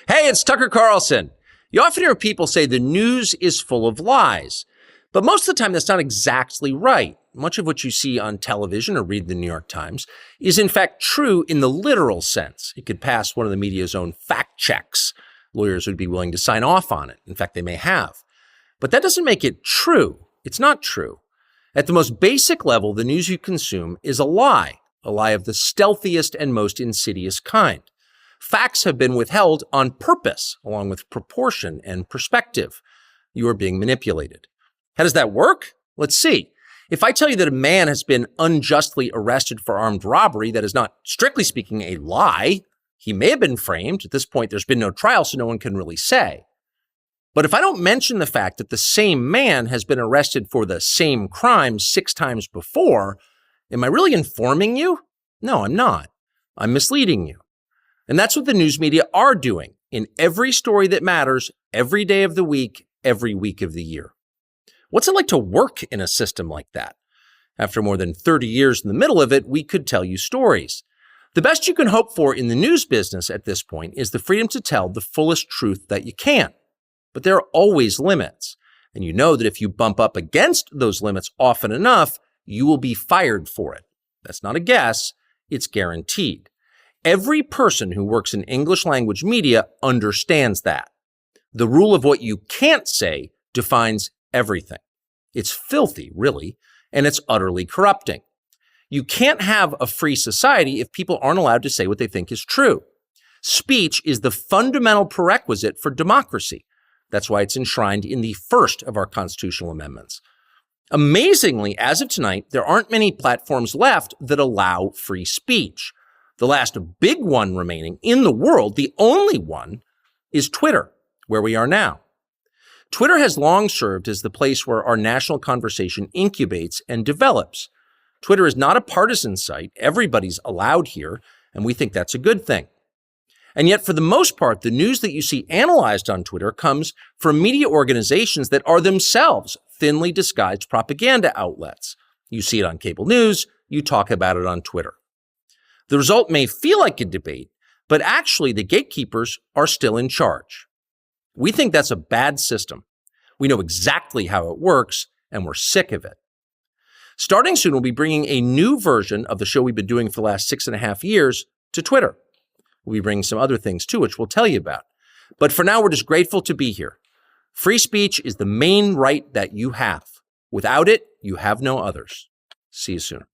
Hey, it's Tucker Carlson. You often hear people say the news is full of lies, but most of the time that's not exactly right. Much of what you see on television or read the New York Times is in fact true in the literal sense. It could pass one of the media's own fact checks. Lawyers would be willing to sign off on it. In fact, they may have. But that doesn't make it true. It's not true. At the most basic level, the news you consume is a lie of the stealthiest and most insidious kind. Facts have been withheld on purpose, along with proportion and perspective. You are being manipulated. How does that work? Let's see. If I tell you that a man has been unjustly arrested for armed robbery, that is not, strictly speaking, a lie. He may have been framed. At this point, there's been no trial, so no one can really say. But if I don't mention the fact that the same man has been arrested for the same crime 6 times before, am I really informing you? No, I'm not. I'm misleading you. And that's what the news media are doing in every story that matters, every day of the week, every week of the year. What's it like to work in a system like that? After more than 30 years in the middle of it, we could tell you stories. The best you can hope for in the news business at this point is the freedom to tell the fullest truth that you can. But there are always limits. And you know that if you bump up against those limits often enough, you will be fired for it. That's not a guess, it's guaranteed. Every person who works in English language media understands that. The rule of what you can't say defines everything. It's filthy, really, and it's utterly corrupting. You can't have a free society if people aren't allowed to say what they think is true. Speech is the fundamental prerequisite for democracy. That's why it's enshrined in the first of our constitutional amendments. Amazingly, as of tonight, there aren't many platforms left that allow free speech. The last big one remaining in the world, the only one, is Twitter, where we are now. Twitter has long served as the place where our national conversation incubates and develops. Twitter is not a partisan site. Everybody's allowed here, and we think that's a good thing. And yet, for the most part, the news that you see analyzed on Twitter comes from media organizations that are themselves thinly disguised propaganda outlets. You see it on cable news, you talk about it on Twitter. The result may feel like a debate, but actually the gatekeepers are still in charge. We think that's a bad system. We know exactly how it works, and we're sick of it. Starting soon, we'll be bringing a new version of the show we've been doing for the last 6.5 years to Twitter. We'll be bringing some other things too, which we'll tell you about. But for now, we're just grateful to be here. Free speech is the main right that you have. Without it, you have no others. See you soon.